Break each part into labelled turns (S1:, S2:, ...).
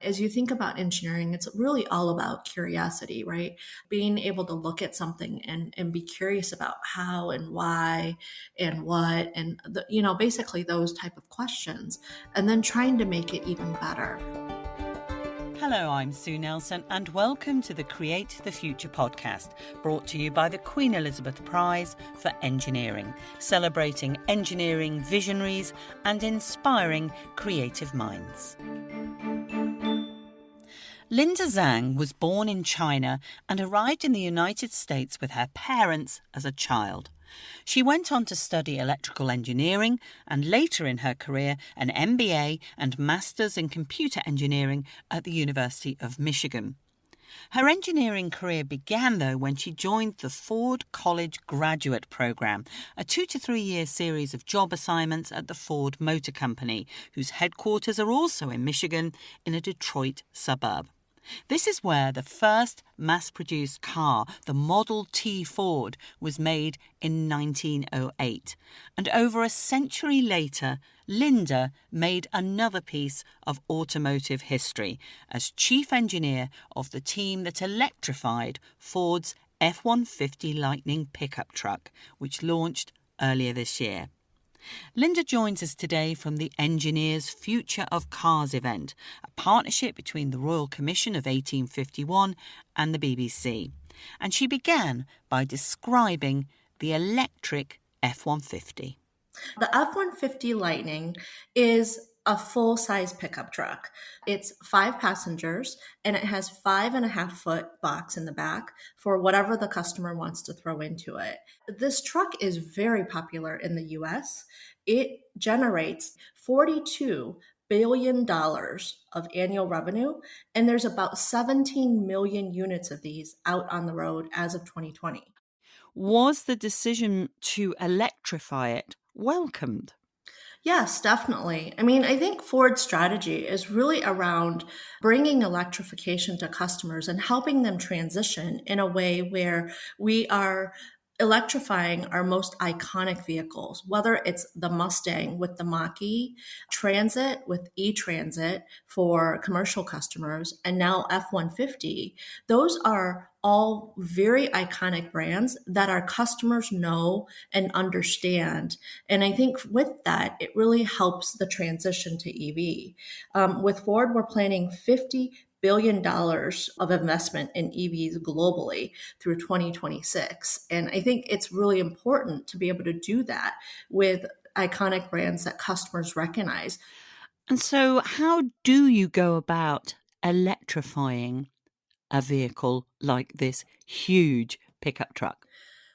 S1: As you think about engineering, it's really all about curiosity, right? Being able to look at something and be curious about how and why and what and basically those type of questions, and then trying to make it even better.
S2: Hello, I'm Sue Nelson and welcome to the Create the Future podcast, brought to you by the Queen Elizabeth Prize for Engineering, celebrating engineering visionaries and inspiring creative minds. Linda Zhang was born in China and arrived in the United States with her parents as a child. She went on to study electrical engineering and later in her career an MBA and Masters in Computer Engineering at the University of Michigan. Her engineering career began, though, when she joined the Ford College Graduate Program, a 2 to 3 year series of job assignments at the Ford Motor Company, whose headquarters are also in Michigan in a Detroit suburb. This is where the first mass-produced car, the Model T Ford, was made in 1908. And over a century later, Linda made another piece of automotive history as chief engineer of the team that electrified Ford's F150 Lightning pickup truck, which launched earlier this year. Linda joins us today from the Engineers Future of Cars event, a partnership between the Royal Commission of 1851 and the BBC. And she began by describing the electric F-150.
S1: The F-150 Lightning is a full-size pickup truck. It's 5 passengers, and it has 5.5-foot box in the back for whatever the customer wants to throw into it. This truck is very popular in the US. It generates $42 billion of annual revenue, and there's about 17 million units of these out on the road as of 2020.
S2: Was the decision to electrify it welcomed?
S1: Yes, definitely. I mean, I think Ford's strategy is really around bringing electrification to customers and helping them transition in a way where we are electrifying our most iconic vehicles, whether it's the Mustang with the Mach-E, Transit with E-Transit for commercial customers, and now F-150. Those are all very iconic brands that our customers know and understand. And I think with that, it really helps the transition to EV. With Ford, we're planning $50 billion of investment in EVs globally through 2026. And I think it's really important to be able to do that with iconic brands that customers recognize.
S2: And so how do you go about electrifying a vehicle like this huge pickup truck?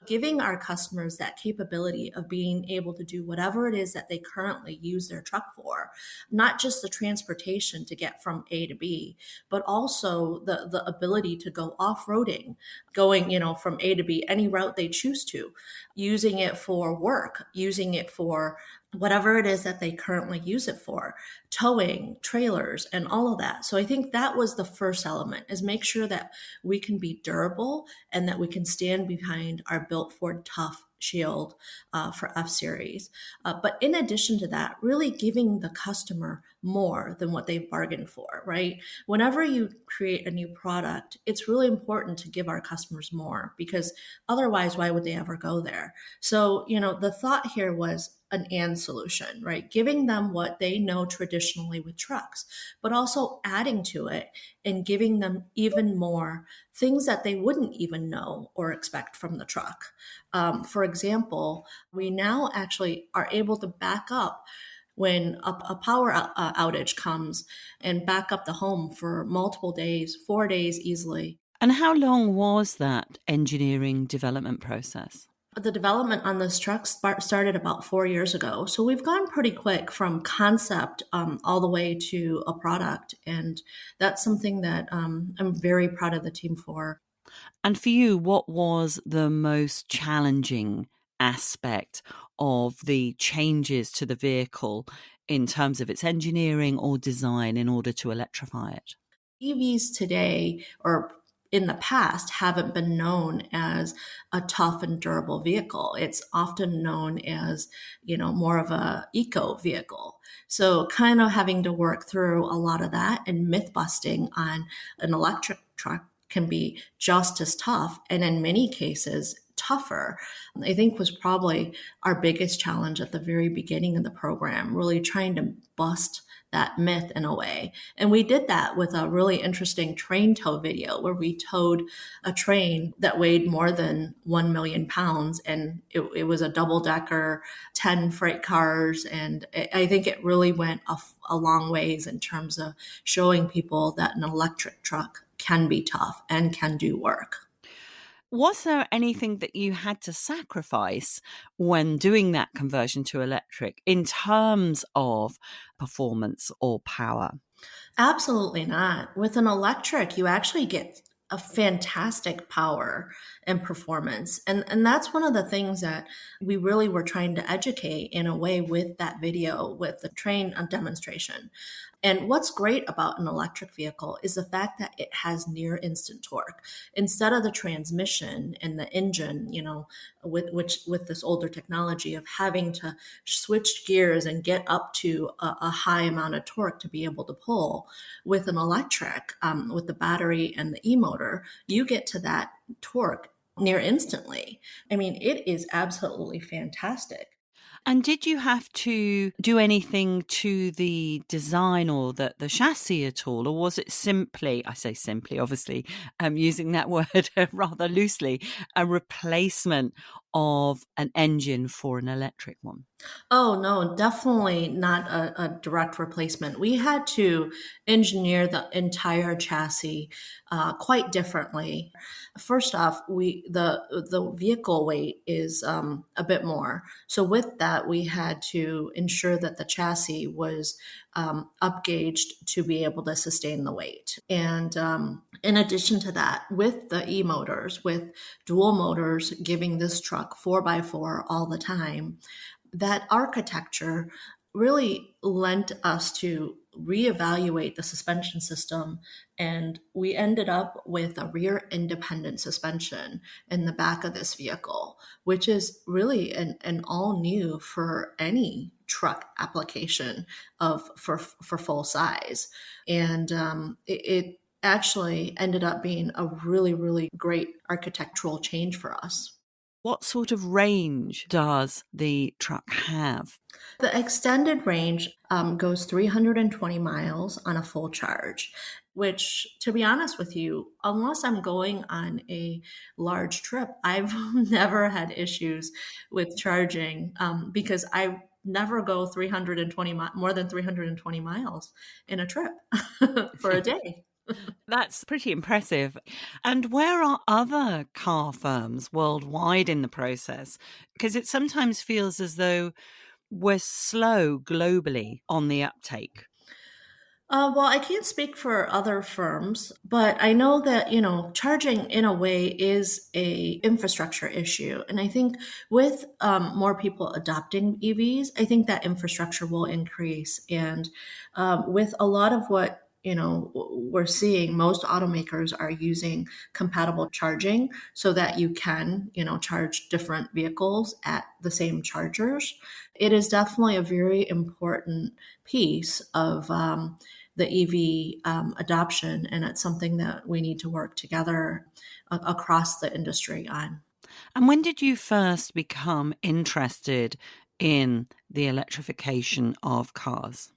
S1: Giving our customers that capability of being able to do whatever it is that they currently use their truck for, not just the transportation to get from A to B, but also the ability to go off-roading, going, from A to B, any route they choose to, using it for work, using it for whatever it is that they currently use it for, towing, trailers, and all of that. So I think that was the first element, is make sure that we can be durable and that we can stand behind our Built Ford Tough shield for F-Series. But in addition to that, really giving the customer more than what they've bargained for, right? Whenever you create a new product, it's really important to give our customers more, because otherwise, why would they ever go there? So, the thought here was an and solution, right? Giving them what they know traditionally with trucks, but also adding to it and giving them even more things that they wouldn't even know or expect from the truck. For example, we now actually are able to back up when a power outage comes and back up the home for multiple days, 4 days easily.
S2: And how long was that engineering development process?
S1: The development on this truck started about 4 years ago. So we've gone pretty quick from concept all the way to a product. And that's something that I'm very proud of the team for.
S2: And for you, what was the most challenging aspect of the changes to the vehicle in terms of its engineering or design in order to electrify it?
S1: EVs today, or in the past haven't been known as a tough and durable vehicle. It's often known as, more of a eco vehicle. So kind of having to work through a lot of that and myth busting on an electric truck can be just as tough, and in many cases tougher, I think was probably our biggest challenge at the very beginning of the program, really trying to bust that myth in a way. And we did that with a really interesting train tow video where we towed a train that weighed more than 1 million pounds. And it was a double decker, 10 freight cars. And I think it really went a long ways in terms of showing people that an electric truck can be tough and can do work.
S2: Was there anything that you had to sacrifice when doing that conversion to electric in terms of performance or power?
S1: Absolutely not. With an electric, you actually get a fantastic power and performance. And that's one of the things that we really were trying to educate in a way with that video, with the train demonstration. And what's great about an electric vehicle is the fact that it has near instant torque. Instead of the transmission and the engine, with this older technology of having to switch gears and get up to a high amount of torque to be able to pull, with an electric, with the battery and the e-motor, you get to that torque near instantly. I mean, it is absolutely fantastic.
S2: And did you have to do anything to the design or the chassis at all? Or was it simply, I say simply, obviously, using that word rather loosely, a replacement of an engine for an electric one?
S1: Oh, no, definitely not a direct replacement. We had to engineer the entire chassis quite differently. First off, the vehicle weight is a bit more. So with that, we had to ensure that the chassis was upgauged to be able to sustain the weight. And in addition to that, with the e-motors, with dual motors giving this truck 4x4 all the time, that architecture really lent us to reevaluate the suspension system. And we ended up with a rear independent suspension in the back of this vehicle, which is really an all new for any truck application for full size. And it actually ended up being a really, really great architectural change for us.
S2: What sort of range does the truck have?
S1: The extended range goes 320 miles on a full charge, which, to be honest with you, unless I'm going on a large trip, I've never had issues with charging because I never go more than 320 miles in a trip for a day.
S2: That's pretty impressive. And where are other car firms worldwide in the process? Because it sometimes feels as though we're slow globally on the uptake.
S1: Well, I can't speak for other firms, but I know that, charging in a way is a infrastructure issue. And I think with more people adopting EVs, I think that infrastructure will increase. And with a lot of what, we're seeing, most automakers are using compatible charging so that you can, charge different vehicles at the same chargers. It is definitely a very important piece of the EV adoption, and it's something that we need to work together across the industry on.
S2: And when did you first become interested in the electrification of cars?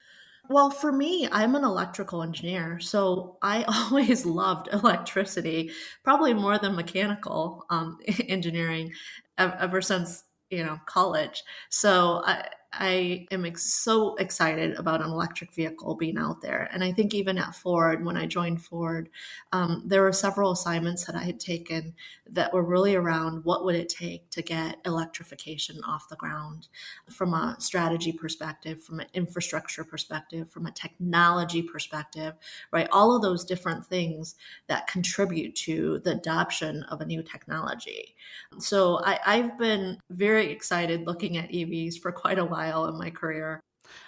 S1: Well, for me, I'm an electrical engineer, so I always loved electricity, probably more than mechanical engineering ever since college. So I am so excited about an electric vehicle being out there, and I think even at Ford, when I joined Ford, there were several assignments that I had taken that were really around what would it take to get electrification off the ground from a strategy perspective, from an infrastructure perspective, from a technology perspective, right? All of those different things that contribute to the adoption of a new technology. So I've been very excited looking at EVs for quite a while in my career.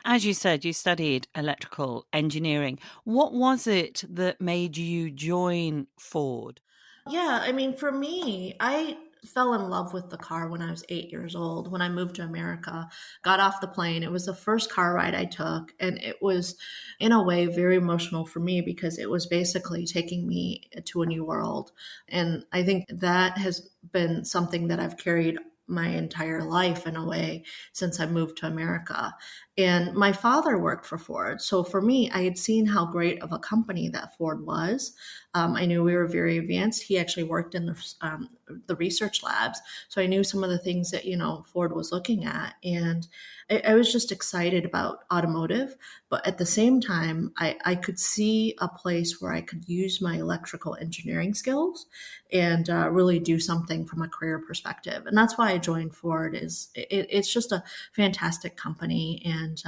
S2: As you said, you studied electrical engineering. What was it that made you join Ford?
S1: Yeah, I mean, for me, I fell in love with the car when I was 8 years old. When I moved to America, got off the plane. It was the first car ride I took. And it was, in a way, very emotional for me because it was basically taking me to a new world. And I think that has been something that I've carried my entire life in a way since I moved to America. And my father worked for Ford. So for me, I had seen how great of a company that Ford was. I knew we were very advanced. He actually worked in the research labs, so I knew some of the things that Ford was looking at, and I was just excited about automotive. But at the same time, I could see a place where I could use my electrical engineering skills and really do something from a career perspective. And that's why I joined Ford. It's just a fantastic company, and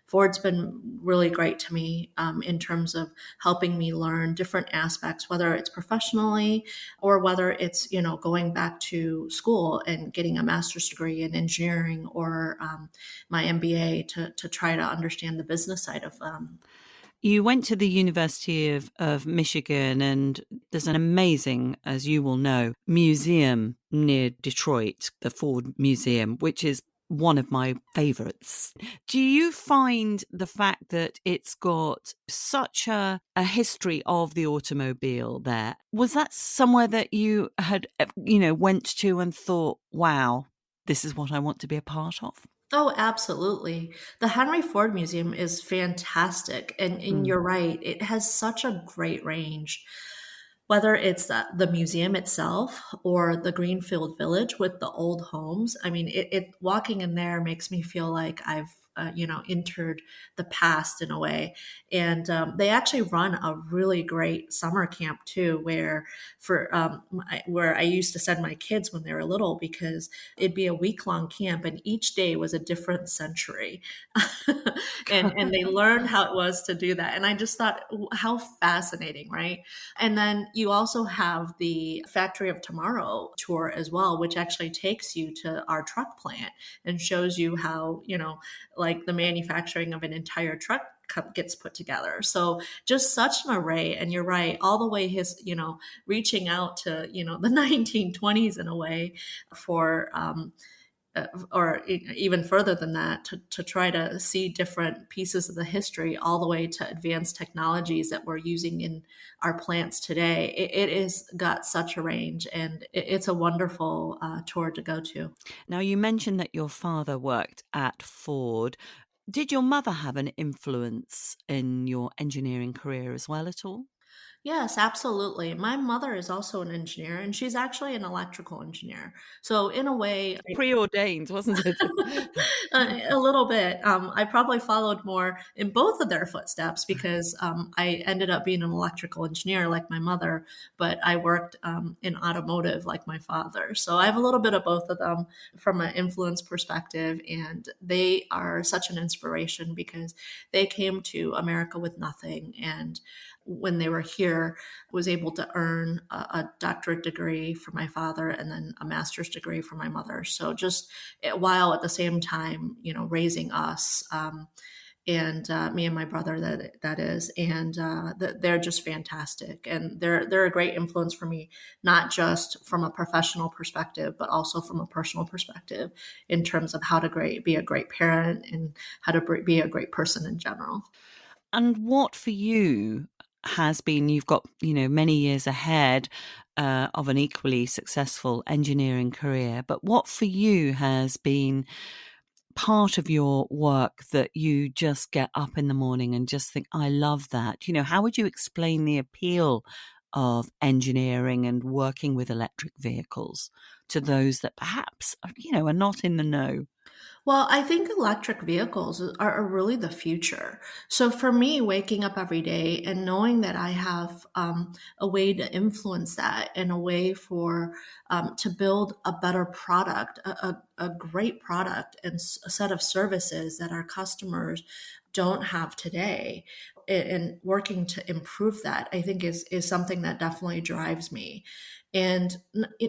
S1: Ford's been really great to me in terms of helping me learn different aspects, whether it's professionally or whether it's going back to school and getting a master's degree in engineering or my MBA to try to understand the business side of
S2: You went to the University of Michigan, and there's an amazing, as you will know, museum near Detroit, the Ford Museum, which is one of my favorites. Do you find the fact that it's got such a history of the automobile there, was that somewhere that you had, went to and thought, wow, this is what I want to be a part of?
S1: Oh, absolutely. The Henry Ford Museum is fantastic. And
S2: Mm.
S1: you're right, it has such a great range. Whether it's the museum itself or the Greenfield Village with the old homes, I mean, walking in there makes me feel like I've entered the past in a way. And they actually run a really great summer camp too, where I used to send my kids when they were little because it'd be a week long camp, and each day was a different century, and they learned how it was to do that. And I just thought, how fascinating, right? And then you also have the Factory of Tomorrow tour as well, which actually takes you to our truck plant and shows you how, like the manufacturing of an entire truck gets put together. So just such an array. And you're right, all the way reaching out to, the 1920s in a way for, or even further than that, to try to see different pieces of the history all the way to advanced technologies that we're using in our plants today. It is got such a range, and it's a wonderful tour to go to.
S2: Now, you mentioned that your father worked at Ford. Did your mother have an influence in your engineering career as well at all?
S1: Yes, absolutely. My mother is also an engineer, and she's actually an electrical engineer. So in a way,
S2: Preordained, wasn't it?
S1: a little bit. I probably followed more in both of their footsteps because I ended up being an electrical engineer like my mother, but I worked in automotive like my father. So I have a little bit of both of them from an influence perspective, and they are such an inspiration because they came to America with nothing, and when they were here was able to earn a doctorate degree for my father and then a master's degree for my mother. So just while at the same time, raising us, and me and my brother, that is, and they're just fantastic, and they're a great influence for me, not just from a professional perspective, but also from a personal perspective in terms of how to be a great parent and how to be a great person in general.
S2: And what for you has been, you've got, many years ahead of an equally successful engineering career, but what for you has been part of your work that you just get up in the morning and just think, I love that? How would you explain the appeal of engineering and working with electric vehicles to those that perhaps, are not in the know?
S1: Well, I think electric vehicles are really the future. So for me, waking up every day and knowing that I have a way to influence that and a way to build a better product, a great product, and a set of services that our customers don't have today. and working to improve that, I think is something that definitely drives me. And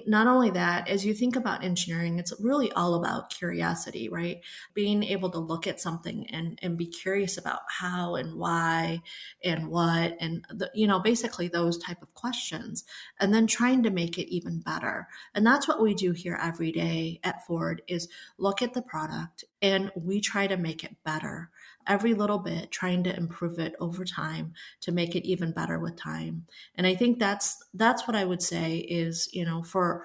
S1: not only that, as you think about engineering, it's really all about curiosity, right? Being able to look at something and be curious about how and why and what, and basically those type of questions, and then trying to make it even better. And that's what we do here every day at Ford, is look at the product and we try to make it better every little bit, trying to improve it over time to make it even better with time. And I think that's what I would say is, for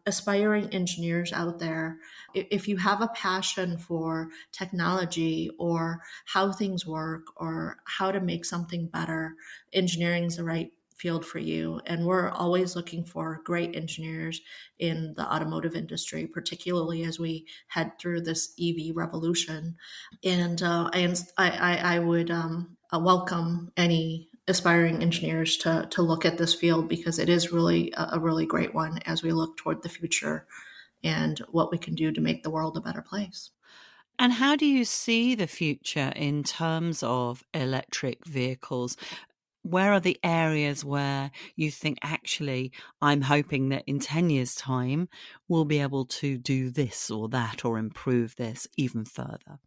S1: aspiring engineers out there, if you have a passion for technology or how things work or how to make something better, engineering is the right field for you. And we're always looking for great engineers in the automotive industry, particularly as we head through this EV revolution. And I would welcome any aspiring engineers to look at this field, because it is really a really great one as we look toward the future and what we can do to make the world a better place.
S2: And how do you see the future in terms of electric vehicles? Where are the areas where you think, actually, I'm hoping that in 10 years' time, we'll be able to do this or that or improve this even further?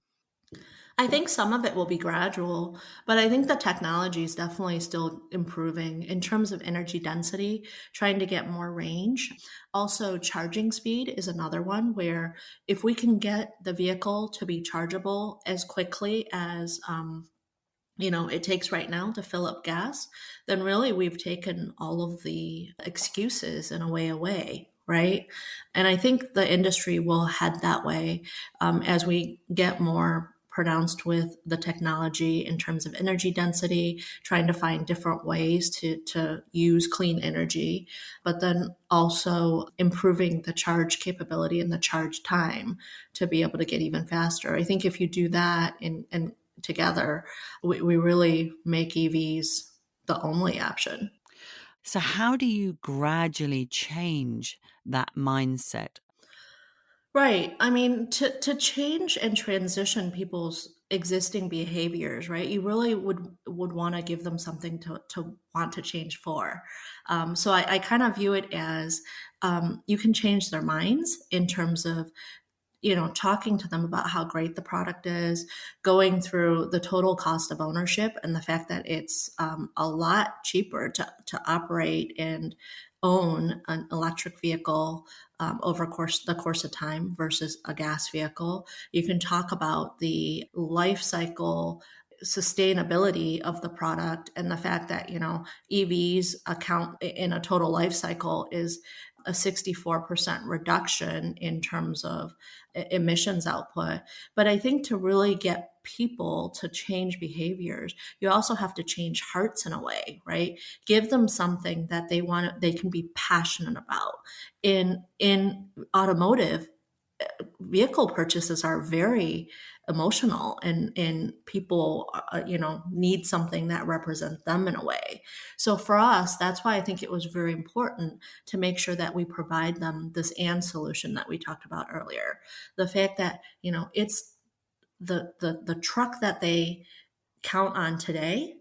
S1: I think some of it will be gradual, but I think the technology is definitely still improving in terms of energy density, trying to get more range. Also, charging speed is another one where if we can get the vehicle to be chargeable as quickly as it takes right now to fill up gas, then really we've taken all of the excuses in a way away, right? And I think the industry will head that way as we get more pronounced with the technology in terms of energy density, trying to find different ways to use clean energy, but then also improving the charge capability and the charge time to be able to get even faster. I think if you do that and together, we really make EVs the only option.
S2: So, how do you gradually change that mindset?
S1: Right. I mean, to change and transition people's existing behaviors, right? You really would want to give them something to want to change for. So I kind of view it as you can change their minds in terms of talking to them about how great the product is, going through the total cost of ownership and the fact that it's a lot cheaper to operate and own an electric vehicle over the course of time versus a gas vehicle. You can talk about the life cycle sustainability of the product and the fact that EVs account in a total life cycle is a 64% reduction in terms of emissions output. But I think to really get people to change behaviors, you also have to change hearts in a way, right? Give them something that they can be passionate about. In automotive, vehicle purchases are very emotional, and people need something that represents them in a way. So for us, that's why I think it was very important to make sure that we provide them this and solution that we talked about earlier. The fact that it's the truck that they count on today,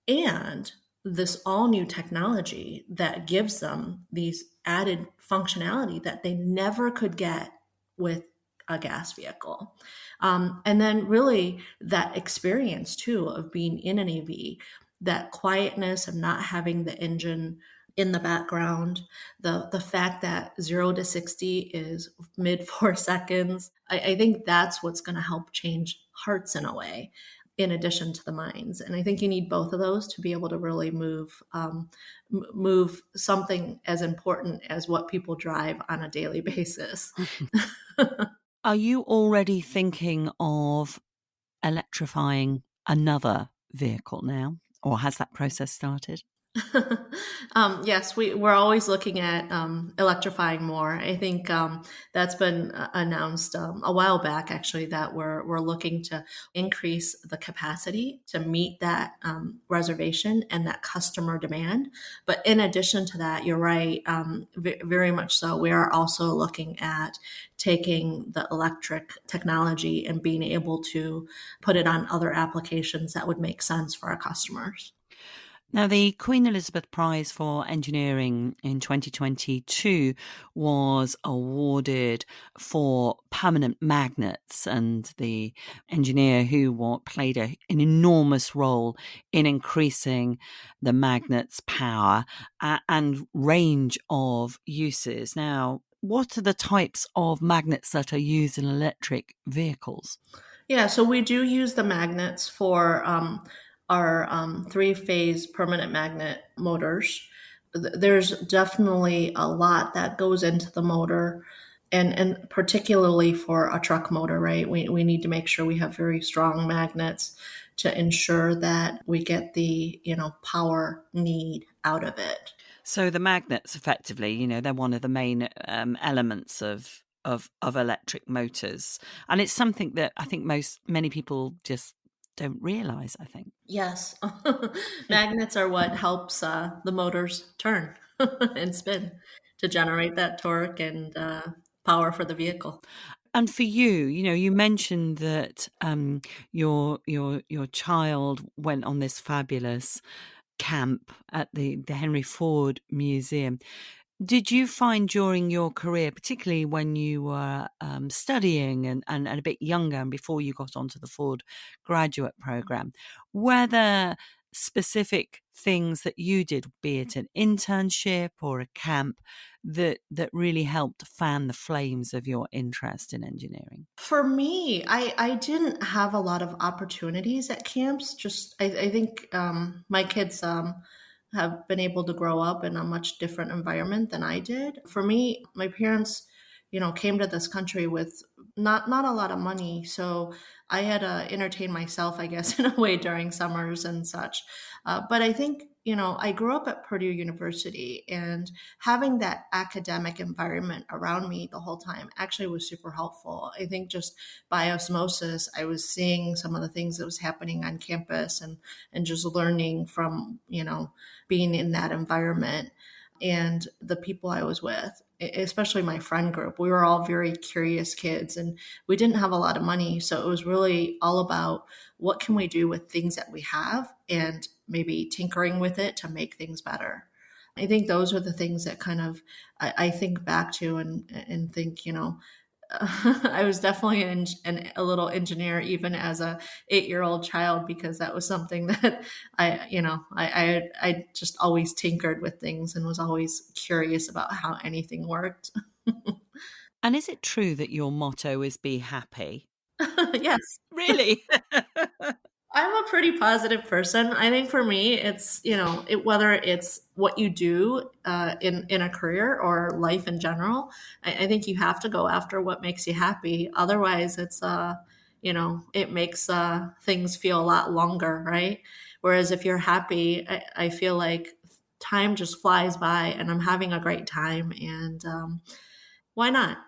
S1: and this all new technology that gives them these added functionality that they never could get with a gas vehicle. And then really that experience too of being in an EV, that quietness of not having the engine in the background, the fact that 0 to 60 is mid 4 seconds. I think that's what's going to help change hearts in a way, in addition to the minds. And I think you need both of those to be able to really move something as important as what people drive on a daily basis.
S2: Are you already thinking of electrifying another vehicle now, or has that process started?
S1: Yes, we're always looking at electrifying more. I think that's been announced a while back, actually, that we're looking to increase the capacity to meet that reservation and that customer demand. But in addition to that, you're right, very much so. We are also looking at taking the electric technology and being able to put it on other applications that would make sense for our customers.
S2: Now, the Queen Elizabeth Prize for Engineering in 2022 was awarded for permanent magnets, and the engineer who played an enormous role in increasing the magnet's power and range of uses. Now, what are the types of magnets that are used in electric vehicles?
S1: Yeah, so we do use the magnets for our three-phase permanent magnet motors. There's definitely a lot that goes into the motor, and particularly for a truck motor, right? We need to make sure we have very strong magnets to ensure that we get the power need out of it.
S2: So the magnets, effectively, they're one of the main elements of electric motors, and it's something that I think many people just don't realise, I think.
S1: Yes, magnets are what helps the motors turn and spin to generate that torque and power for the vehicle.
S2: And for you, you mentioned that your child went on this fabulous camp at the Henry Ford Museum. Did you find during your career, particularly when you were studying and a bit younger and before you got onto the Ford graduate program, were there specific things that you did, be it an internship or a camp, that really helped fan the flames of your interest in engineering?
S1: For me, I didn't have a lot of opportunities at camps. Just I think my kids have been able to grow up in a much different environment than I did. For me, my parents, came to this country with not a lot of money, so I had to entertain myself, I guess, in a way during summers and such. But I think I grew up at Purdue University, and having that academic environment around me the whole time actually was super helpful. I think just by osmosis, I was seeing some of the things that was happening on campus, and just learning from being in that environment and the people I was with, especially my friend group. We were all very curious kids, and we didn't have a lot of money. So it was really all about what can we do with things that we have and maybe tinkering with it to make things better. I think those are the things that kind of I think back to and think, I was definitely a little engineer even as a 8-year-old child, because that was something that I just always tinkered with things and was always curious about how anything worked.
S2: And is it true that your motto is be happy?
S1: Yes.
S2: Really?
S1: I'm a pretty positive person. I think for me, it's whether it's what you do in a career or life in general. I think you have to go after what makes you happy. Otherwise, it's it makes things feel a lot longer, right? Whereas if you're happy, I feel like time just flies by, and I'm having a great time, and why not?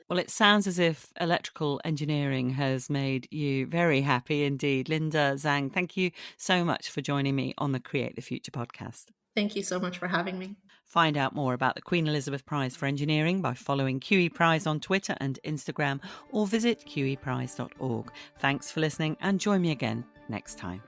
S2: Well, it sounds as if electrical engineering has made you very happy indeed. Linda Zhang, thank you so much for joining me on the Create the Future podcast.
S1: Thank you so much for having me.
S2: Find out more about the Queen Elizabeth Prize for Engineering by following QE Prize on Twitter and Instagram, or visit qeprize.org. Thanks for listening, and join me again next time.